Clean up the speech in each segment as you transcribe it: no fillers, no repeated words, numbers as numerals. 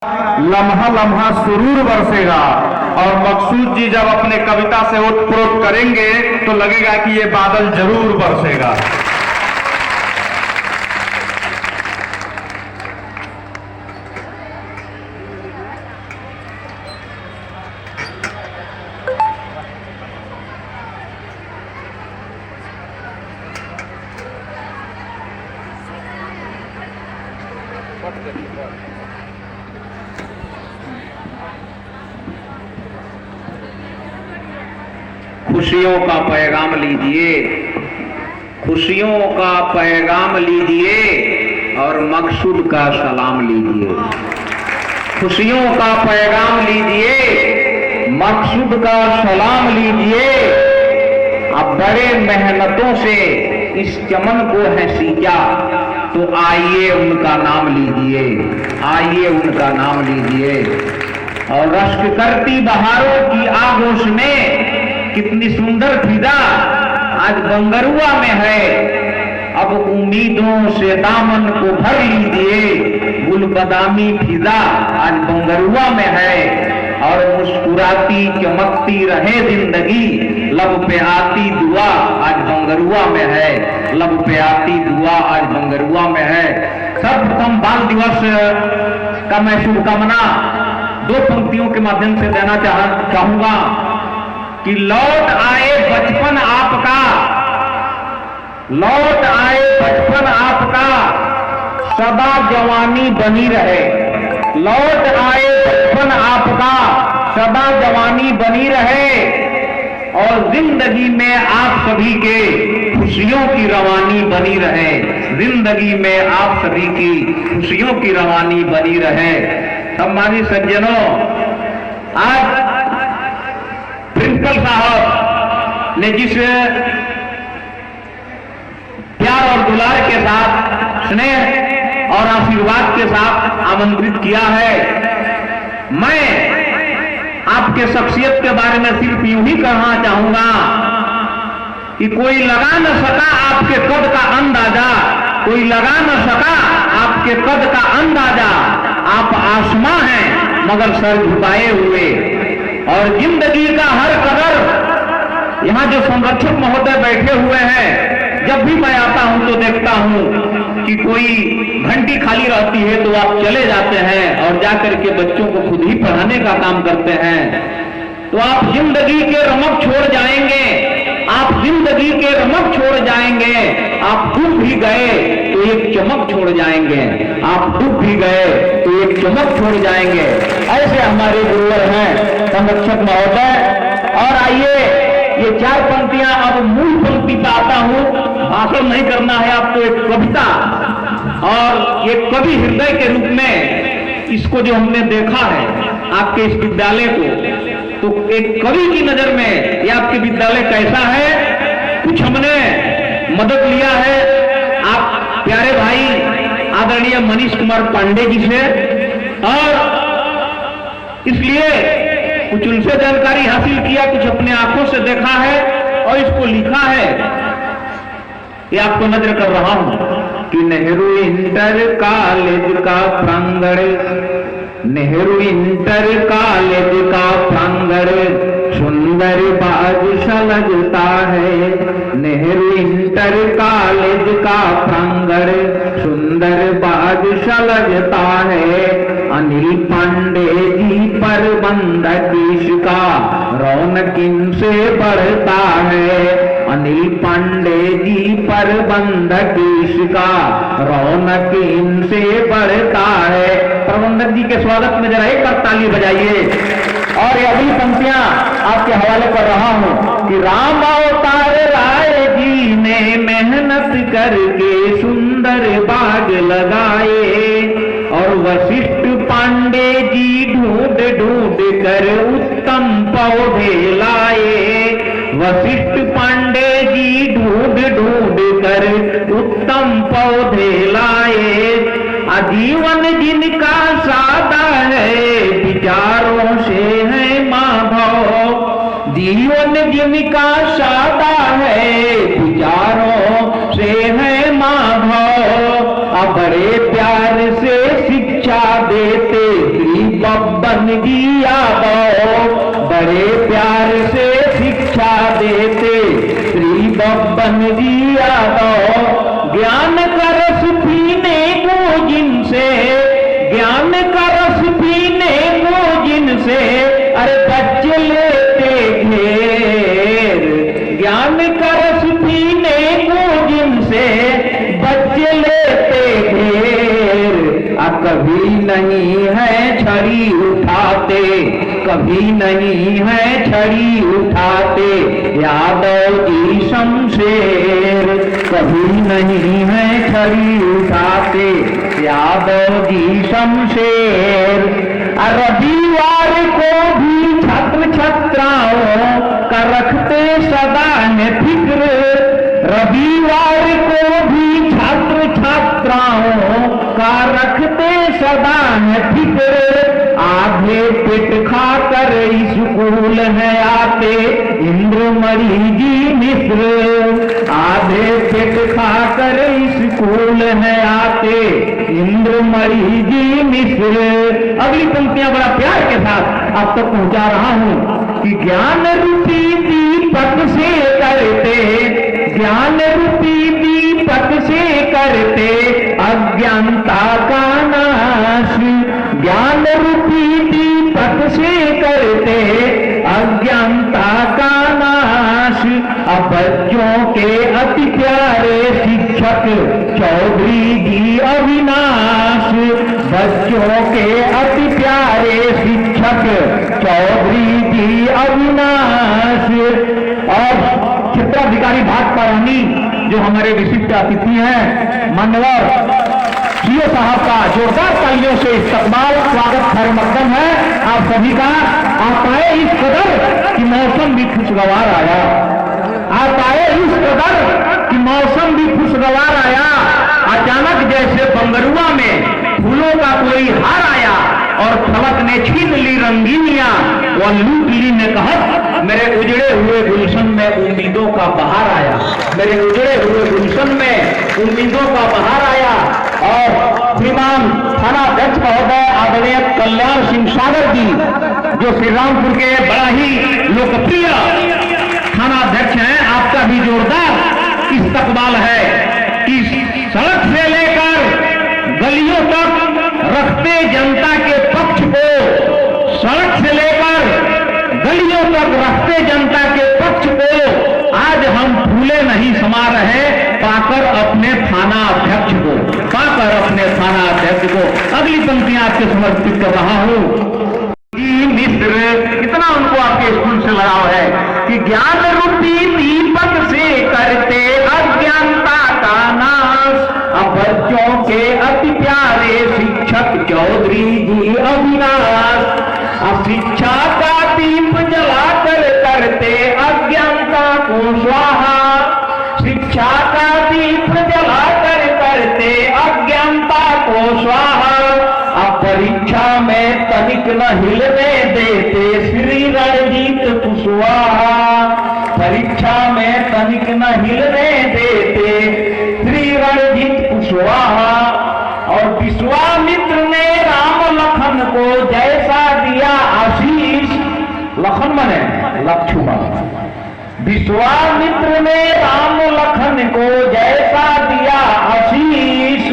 लम्हा लम्हा सुरूर बरसेगा। और मकसूद जी जब अपने कविता से ओतप्रोत करेंगे तो लगेगा कि ये बादल जरूर बरसेगा। खुशियों का पैगाम लीजिए, खुशियों का पैगाम लीजिए और मकसूद का सलाम लीजिए। खुशियों का पैगाम लीजिए, मकसूद का सलाम लीजिए। अब बड़े मेहनतों से इस चमन को है सींचा, तो आइए उनका नाम लीजिए, आइए उनका नाम लीजिए। और रश्क करती बहारों की आगोश में कितनी सुंदर फिजा आज बंगरुआ में है। अब उम्मीदों से दामन को भर लीजिए, गुलबदामी फिजा आज बंगरुआ में है। और मुस्कुराती चमकती रहे जिंदगी, लब पे आती दुआ आज बंगरुआ में है, लब पे आती दुआ आज बंगरुआ में है। सर्वप्रथम बाल दिवस का मैं शुभकामना दो पंक्तियों के माध्यम से देना चाहूंगा कि लौट आए बचपन आपका, लौट आए बचपन आपका, सदा जवानी बनी रहे। लौट आए बचपन आपका, सदा जवानी बनी रहे। और जिंदगी में आप सभी के खुशियों की रवानी बनी रहे, जिंदगी में आप सभी की खुशियों की रवानी बनी रहे। सम्मानित सज्जनों, आज प्रिंसिपल साहब ने जिस प्यार और दुलार के साथ, स्नेह और आशीर्वाद के साथ आमंत्रित किया है, मैं आपके शख्सियत के बारे में सिर्फ यूं ही कहना चाहूंगा कि कोई लगा न सका आपके कद का अंदाजा, कोई लगा न सका आपके कद का अंदाजा। आप आसमां हैं मगर सर झुकाए हुए। और जिंदगी का हर कदर, यहाँ जो संरक्षक महोदय बैठे हुए हैं, जब भी मैं आता हूं तो देखता हूं कि कोई घंटी खाली रहती है तो आप चले जाते हैं और जाकर के बच्चों को खुद ही पढ़ाने का काम करते हैं। तो आप जिंदगी के रमक छोड़ जाएंगे, आप जिंदगी के रमक छोड़ जाएंगे। आप डूब भी गए तो एक चमक छोड़ जाएंगे, आप डूब भी गए तो एक चमक छोड़ जाएंगे। ऐसे हमारे गुरुवर हैं संरक्षक महोदय। और आइए ये चार पंक्तियां, अब मूल पंक्ति पे आता हूं। भाषण नहीं करना है आपको, एक कविता और एक कवि हृदय के रूप में इसको जो हमने देखा है आपके इस विद्यालय को, तो एक कवि की नजर में ये आपके विद्यालय कैसा है, कुछ हमने मदद लिया है आप प्यारे भाई आदरणीय मनीष कुमार पांडे जी से, और इसलिए कुछ उनसे जानकारी हासिल किया, कुछ अपने आंखों से देखा है और इसको लिखा है। ये आपको नजर कर रहा हूं कि नेहरू इंटर कॉलेज का प्रांगण, नेहरू इंटर कॉलेज का प्रांगण सुंदर बादशाह लगता है। नेहरू इंटर कॉलेज का प्रांगण सुंदर बादशाह लगता है। अनिल पांडे जी प्रबंधक इसका रौनक इनसे बढ़ता है। अनिल पांडे जी प्रबंधक इसका रौनक इनसे बढ़ता है। प्रबंधक जी के स्वागत में जरा एक बार ताली बजाइए। और ये अगली पंक्तियां आपके हवाले कर रहा हूं कि राम अवतार राय जी ने मेहनत करके सुंदर बाग लगाए। और वशिष्ठ पांडे जी ढूंढ ढूंढ कर उत्तम पौधे लाए। वशिष्ठ पांडे जी ढूंढ ढूंढ कर उत्तम पौधे लाए। आजीवन जिनका सादा है विचारों से है माधव। जीवन जिनका सादा है विचारों से है माधव। बड़े प्यार से शिक्षा देते बड़े प्यार से शिक्षा देते श्री बब्बन जी यादव। ज्ञान का रस पीने को जिनसे, ज्ञान का रस पीने को जिनसे, अरे बच्चे लेते घेर। ज्ञान का रस पीने को जिनसे बच्चे लेते घेर। कभी नहीं है छड़ी उठाते, कभी नहीं है छड़ी उठाते यादव जी शमशेर। कभी नहीं है छड़ी उठाते यादव जी शमशेर। रविवार को भी छात्र छात्राओं का रखते सदा है फिक्र। रविवार को भी छात्र छात्राओं का रखते सदा है फिक्र। आधे पेट खाकर स्कूल है आते इंद्रमणि जी मिश्र। आधे पेट खाकर स्कूल है आते इंद्रमणि जी मिश्र। अगली पंक्तियां बड़ा प्यार के साथ आप तक पहुंचा रहा हूं कि ज्ञान रूपी दीपक से करते, ज्ञान रूपी दीपक से करते अज्ञानता का नाश। ज्ञान रूपी दीपक से करते अज्ञानता का नाश। अब बच्चों के अति प्यारे शिक्षक चौधरी जी अविनाश। बच्चों के अति प्यारे शिक्षक चौधरी जी अविनाश। और क्षेत्राधिकारी भाजपा रानी जो हमारे विशिष्ट अतिथि हैं मान्यवर सीओ साहब का जोरदार तालियों से इस्तकबाल स्वागत खैर मकदम है आप सभी का। आप आए इस कदर कि मौसम भी खुशगवार आया। आप आए इस कदर कि मौसम भी खुशगवार आया। अचानक जैसे बंगरुआ में फूलों का कोई हार आया और फलक ने छीन ली रंगीनियां और लूट ली ने कहत मेरे उजड़े हुए गुलशन में उम्मीदों का बहार आया। मेरे उजड़े हुए गुलशन में उम्मीदों का बहार आया। और श्रीमान थाना अध्यक्ष महोदय आदरणीय कल्याण सिंह सागर जी जो श्री रामपुर के बड़ा ही लोकप्रिय थाना अध्यक्ष हैं, आपका भी जोरदार इस्तकबाल है कि सड़क से लेकर गलियों तक रखते जनता के पक्ष को, सड़क से लेकर गलियों तक रखते जनता के पक्ष को आज हम फूले नहीं समा रहे पाकर अपने थाना अध्यक्ष को, पाकर अपने थाना अध्यक्ष को। अगली पंक्तियां आपके समर्पित कर रहा हूं। मिश्र कितना उनको आपके स्कूल से लगाव है कि ज्ञान रूपी दीपक से करते अज्ञानता का नाश। अब बच्चों के अति प्यारे शिक्षक चौधरी जी अविनाश। अब शिक्षा का दीप जलाकर करते अज्ञानता को स्वाहा। शिक्षा का दीप जलाकर करते अज्ञानता को स्वाहा। अब परीक्षा में तनिक न हिलने देते श्री रणजीत कुशवाहा। परीक्षा में तनिक न हिलने देते श्री रणजीत कुशवाहा। और विश्वामित्र ने राम लखन को जैसा दिया आशीष। लखन मने लक्ष्मण। विश्वामित्र ने राम लखन को जैसा दिया आशीष।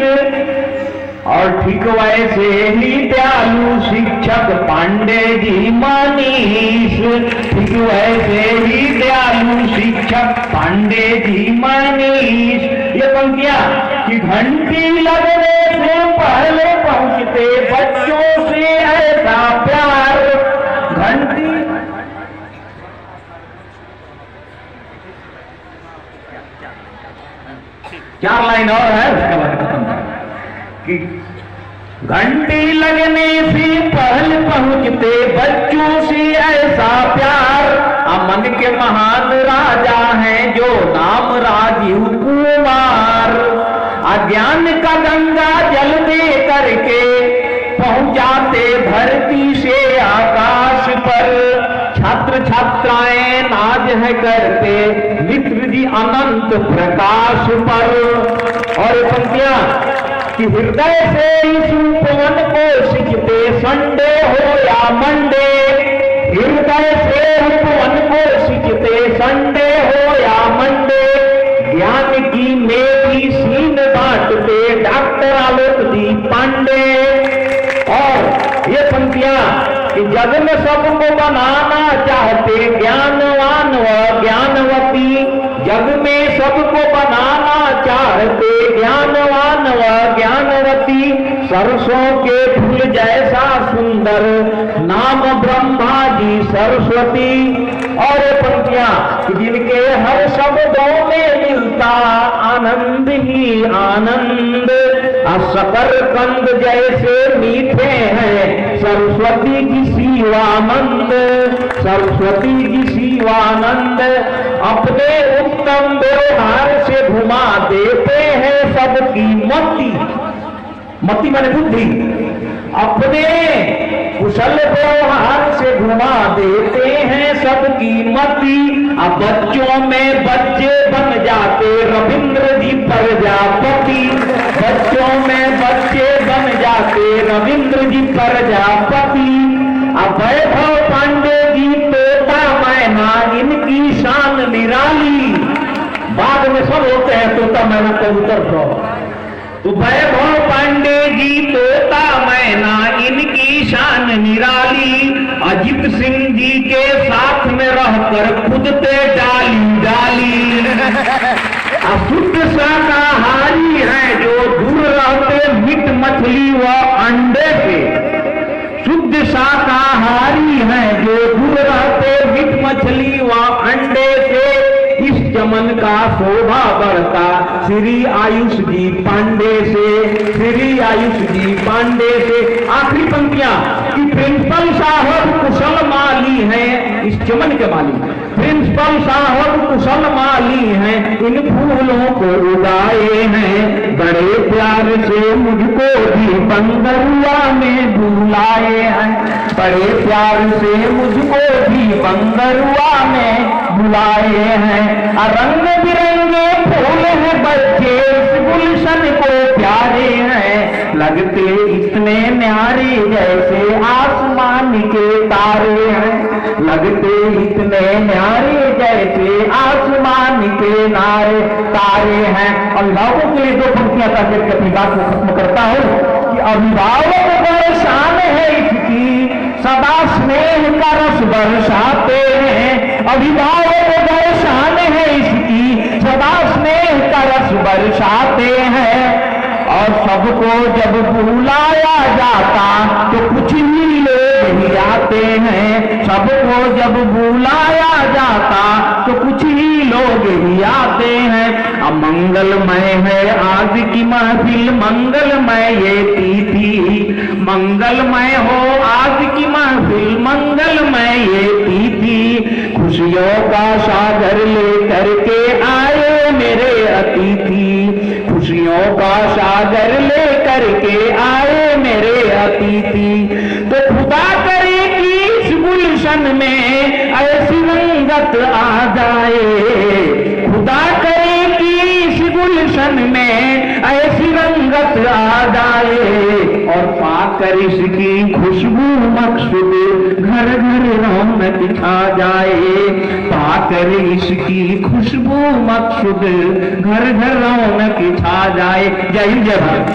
और ठीक वैसे ही दयालु शिक्षक पांडे जी मनीष। ठीक वैसे ही दयालु शिक्षक पांडे जी मनीष। ये पंक्तियां कि घंटी लगने से पहले पहुंचते बच्चों से ऐसा प्यार। घंटी चार लाइन और है उसके बाद खत्म कि घंटी लगने से पहले पहुंचते बच्चों से ऐसा प्यार। अमन के महान राजा हैं जो नाम राजीव कुमार। अज्ञान का गंगा जल दे करके पहुंचाते धरती से आकाश पर। छात्र छात्राएं नाज है करते मित्र जी अनंत प्रकाश पर। और पंक्तियां कि हृदय से इस उपवन को सीखते संडे हो या मंडे। हृदय से उपवन को सिंचते संडे हो या मंडे, ज्ञान की मेडिसिन बांटते डॉक्टर आलोक दी पांडे। और ये पंक्तियां कि जग में सबको बनाना चाहते ज्ञानवान व ज्ञानवती, जग में सबको बनाना चाहते ज्ञानवान व ज्ञानवती, सरसों के फूल जैसा सुंदर नाम ब्रह्मा जी सरस्वती। और ये पंक्तियां जिनके हर शब्दों में मिलता आनंद ही आनंद, असकर कंद जैसे मीठे हैं सरस्वती की शिवानंद, सरस्वती की शिवानंद। अपने उत्तम व्यवहार से घुमा देते हैं सबकी मति, मति माने बुद्धि, अपने कुशल व्यवहार से घुमा देते हैं सबकी मति। अब बच्चों में बच्चे बन जाते रविंद्र जी प्रजापति, बच्चों में बच्चे बन जाते रविंद्र जी प्रजापति। अब वैभव पांडे जी तोता मैना इनकी शान निराली, बाद में सब होते हैं तोता मैना कबूतर को। तो वैभव पांडे जी तोता मैना इनकी शान निराली, अजित सिंह जी के साथ में रहकर खुदते डाली डाली। अशुद्ध शाकाहारी है जो दूर रहते मीट मछली व अंडे से, शुद्ध शाकाहारी है जो दूर रहते मीट मछली व अंडे से। इस चमन का शोभा बढ़ता श्री आयुष जी पांडे से, श्री आयुष जी पांडे से। आखिरी पंक्तियां कि प्रिंसिपल साहब कुशल माली हैं, इस चमन के माली, प्रिंसिपल साहब कुशल माली हैं, इन फूलों को उगाए हैं, बड़े प्यार से मुझको भी बंदरुआ में बुलाए हैं, बड़े प्यार से मुझको भी बंदरुआ में बुलाए हैं। रंग बिरंगे फूल हैं बच्चे इस गुलशन को प्यारे हैं, लगते इतने न्यारे जैसे आसमान के तारे हैं, लगते इतने न्यारे जैसे आसमान के नारे तारे हैं। और लोगों के लिए दो पंक्तियां का अपनी बात को खत्म करता हूं कि अभिभावक बड़े शान है इसकी, सदा स्नेह का रस बरसाते हैं, अभिभावक बड़े शान है इसकी, सदा स्नेह का रस बरसाते हैं। और सबको जब बुलाया जाता तो कुछ ही लोग ही आते हैं, सबको जब बुलाया जाता तो कुछ ही लोग ही आते हैं। अब मंगलमय है आज की महफिल, मंगलमय ये तिथि, मंगलमय हो आज की महफिल, मंगलमय ये तिथि। खुशियों का सागर लेकर के आए मेरे अतिथि, खुशियों का सागर लेकर के आए मेरे अतिथि। तो खुदा करे कि इस गुलशन में ऐसी रंगत आ जाए, खुदा करे कि इस गुलशन में ऐसी रंगत आ जाए, और पाकर इसकी खुशबू मकसूद घर घर रौनक छा जाए, पाकर इसकी खुशबू मकसूद घर घर रौनक छा जाए। जय हिंद जय भारत।